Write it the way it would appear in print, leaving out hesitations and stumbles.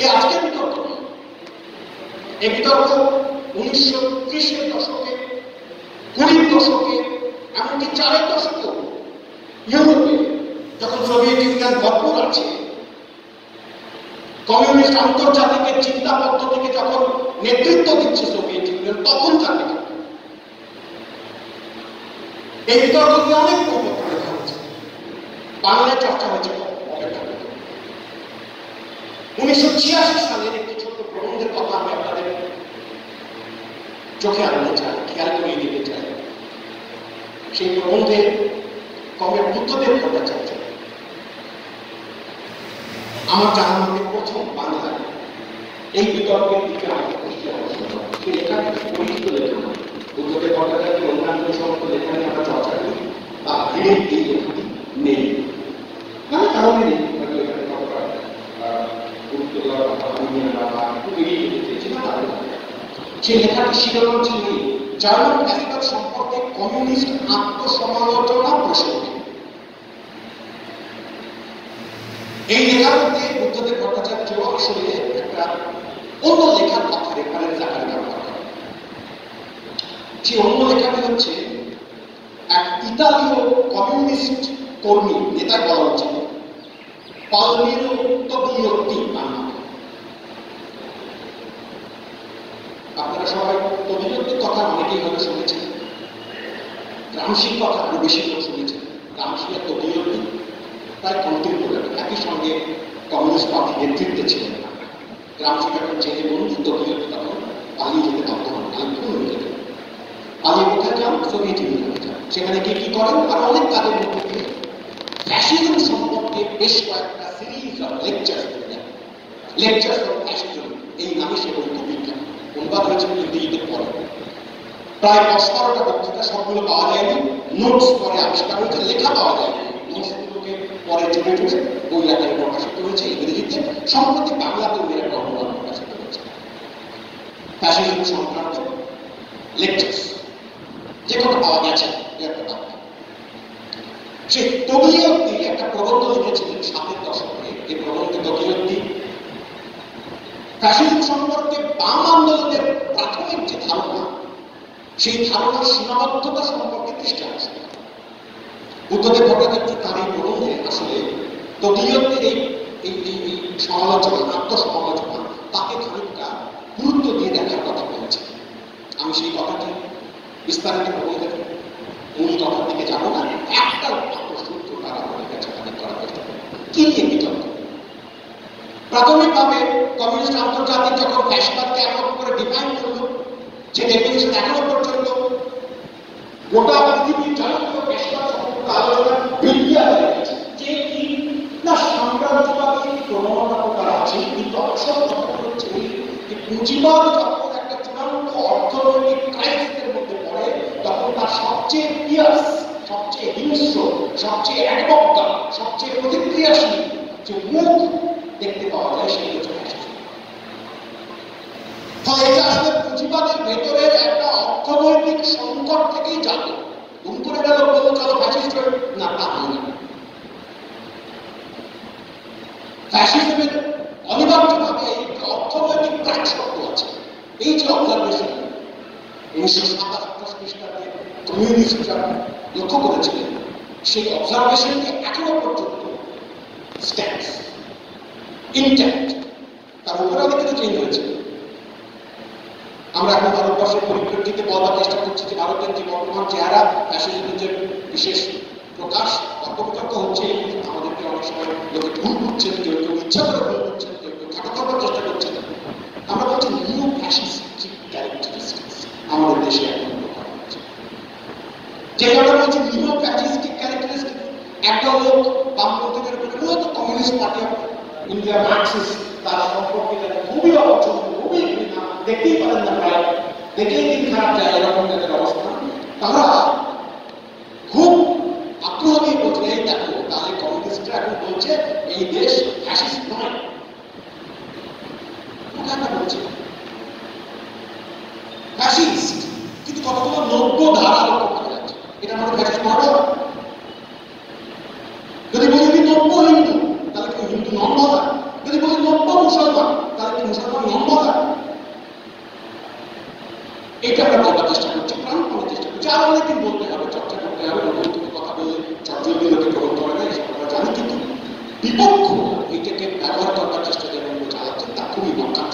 এই আজকের বিতর্ক নয়, এই বিতর্ক 1930-এর দশকে, 20-এর দশকে, এমনকি 4-এর দশকেও ইউরোপে যখন সোভিয়েত ইউনিয়ন ভরপুর আছে, কমিউনিস্ট আন্তর্জাতিকের চিন্তা পদ্ধতিকে যখন নেতৃত্ব দিচ্ছে সোভিয়েত ইউনিয়ন, তখন তাকে এই বিতর্ক নিয়ে অনেক বক্তব্য লেখা হয়েছে, বাংলায় চর্চা হয়েছে। 1986 সালের একটি ছোট্ট প্রবন্ধের কথা আমি আপনাদের চোখে আনতে চাই, খেয়াল করিয়ে দিতে চাই। সেই প্রবন্ধে কবে বুদ্ধদেব ভট্টাচার্য আমার জানা মতে প্রথম বাংলায় এই বিতর্কের দিকে আমাকে পরিচিত লেখা বুদ্ধদেব ভট্টাচার্যের অন্যান্য সমস্ত লেখা নিয়ে আমরা চর্চা করি, বা এই লেখাটি নেই, মানে কারণে নেই, সেই লেখাটি শিরোনাম ছিল জার্মান ফ্যাসিবাদ সম্পর্কে কমিউনিস্ট আত্মসমালোচনা প্রসঙ্গে। এই লেখার মধ্যে বুদ্ধদেব ভট্টাচার্য আসলে একটা অন্য লেখার কথা রেফারেন্স আকারে ব্যবহার করে। যে অন্য লেখাটি হচ্ছে এক ইতালীয় কমিউনিস্ট কর্মী, নেতা বলা উচিত, পালমিরো তোবিওত্তি নাম। আপনারা সবাই তোবিওত্তির কথা অনেকেই হয়তো শুনেছেন, গ্রামসির কথা আরো বেশি করে শুনেছেন। গ্রামসি আর তোবিওত্তি প্রায় কন্টেম্পোরারি, একই সঙ্গে কমিউনিস্ট পার্টির নেতৃত্বে ছিলেন। গ্রামসি যখন জেলে বন্ধু, তোবিওত্তি তখন পালিয়ে যেতে বাধ্য হন, পালিয়ে কোথায় যান? সোভিয়েত ইউনিয়নে যান। সেখানে গিয়ে কি করেন? আর অনেক কাজের মধ্যে দিয়ে ফ্যাসিজম সম্পর্কে বেশ কয়েকটা সিরিজ অফ লেকচার দেন। লেকচার অফ ফ্যাসিজম এই নামে সে বইটি বিজ্ঞান অনুবাদ হয়েছিল ইংরেজিতে পরে। প্রায় 10-12টা বক্তৃতা, সবগুলো পাওয়া যায়নি, নোটস পরে আবিষ্কার হয়েছে, লেখা পাওয়া যায়নি, নোটসগুলোকে পরে জুড়ে টুড়ে বই আকারে প্রকাশিত হয়েছে ইংরেজিতে। সম্প্রতি বাংলাতেও এর একটা অনুবাদ প্রকাশিত হয়েছে। ফ্যাসিজম সংক্রান্ত লেকচার্স যে কথা পাওয়া গেছে একটা বাক্য। সে তোবিওত্তি একটা প্রবন্ধ লিখেছিলেন 7-এর দশকে। এই প্রবন্ধে তোবিওত্তি ফ্যাসিজম সম্পর্কে বাম আন্দোলনের প্রাথমিক যে ধারণা, সেই ধারণার সীমাবদ্ধতা সম্পর্কে দৃষ্টি আকর্ষণ করে। বুদ্ধদেব ভট্টাচার্য তার এই প্রবন্ধে আসলে তোবিওত্তির এই সমালোচনা, আত্মসমালোচনা, তাকে খানিকটা গুরুত্ব দিয়ে দেখার কথা বলেছে। আমি সেই কথাটি বিস্তারিত প্রবন্ধের মূল কথার দিকে যাব না, একটা প্রশ্ন তারা আমাদের কাছে কানেক্ট করার চেষ্টা করে। কি নিয়ে বিতর্ক? প্রাথমিকভাবে কমিউনিস্ট আন্তর্জাতিক যখন ফ্যাসিবাদকে একরকম করে ডিফাইন করল, যে ডেফিনিশন এখনো পর্যন্ত গোটা পৃথিবীর জনপ্রিয় ফ্যাসিবাদ সম্পর্কে আলোচনা ভিত্তি আদায় রেখেছে, যে কি না সাম্রাজ্যবাদী প্রবণতা তার আছে, কিন্তু আসল কথা হচ্ছে যে পুঁজিবাদ যখন একটা চূড়ান্ত অর্থনৈতিক ক্রাইসিসের মধ্যে পড়ে, তখন তার সবচেয়ে পিয়াস, সবচেয়ে হিংস্র, সবচেয়ে একবক্তা, সবচেয়ে প্রতিক্রিয়াশীল যে মুখ দেখতে পাওয়া যায় সেই হচ্ছে ফ্যাসিজম। ফলে এটা আসলে পুঁজিবাদের ভেতরের একটা অর্থনৈতিক সংকট থেকেই যাবে। দুম করে গেল বলল চলো ফ্যাসিস্ট না, তা হয় না। ফ্যাসিজমের অনিবার্যভাবে এই অর্থনৈতিক প্রাক শব্দ আছে। এই যে অবজারভেশন 1927 খ্রিস্টাব্দে কমিউনিস্টরা লক্ষ্য করেছিলেন, সেই অবজারভেশনকে এখনো পর্যন্ত স্ট্যান্ডস ইনট্যাক্ট। তার উপরে অনেক কিছু চেঞ্জ হয়েছে। আমরা এখন ভারতবর্ষের পরিপ্রেক্ষিতে বলার চেষ্টা করছি যে ভারতের যে বর্তমান চেহারা, ফ্যাসিজমের যে বিশেষ প্রকাশ, তর্ক হচ্ছে। আমাদেরকে অনেক সময় লোকে ভুল করছেন, কেউ কেউ ইচ্ছা করে ভুল করছেন, কেউ কেউ খাটো করবার চেষ্টা করছেন। আমরা বলছি নিউ ফ্যাসিস্টিক ক্যারেক্টারিস্টিক্স আমাদের দেশে এখন প্রকাশ হচ্ছে। যে কথা বলছি নিউ ফ্যাসিস্টিক ক্যারেক্টারিস্টিক, একটা লোক বামপন্থীদের উপরে মূলত communist party of India Marxist, তার সম্পর্কে তাদের খুবই অপছন্দ, খুবই ঘৃণা, দেখতেই পারেন না, প্রায় দেখলেই দিন খারাপ যায়, এরকম তাদের অবস্থা। তারা খুব আগ্রহ নিয়ে বলছে এই দেখো, তাহলে কমিউনিস্টরা এখন বলছে এই দেশ ফ্যাসিস্ট নয়। বলছে ফ্যাসিস্ট, কিন্তু কতগুলো নব্য ধারা লক্ষ্য করা যাচ্ছে। এটা আমাদের ফ্যাসিস্ট নয়। যদি বলি নব্য হিন্দু, তাহলে কেউ হিন্দু নন বলা। যদি বলি নব্য মুসলমান, এটা আমরা বলার চেষ্টা করছি, প্রাণপণে চেষ্টা করছি। আরো অনেকদিন বলতে হবে, চর্চা করতে হবে, নতুন থেকে কথা বলে চর্চাগুলোকে গ্রহণ করে না, এসব আমরা জানি। কিন্তু বিপক্ষ এটাকে ব্যবহার করবার চেষ্টা যেমন চালাচ্ছে তা খুবই লঙ্কা।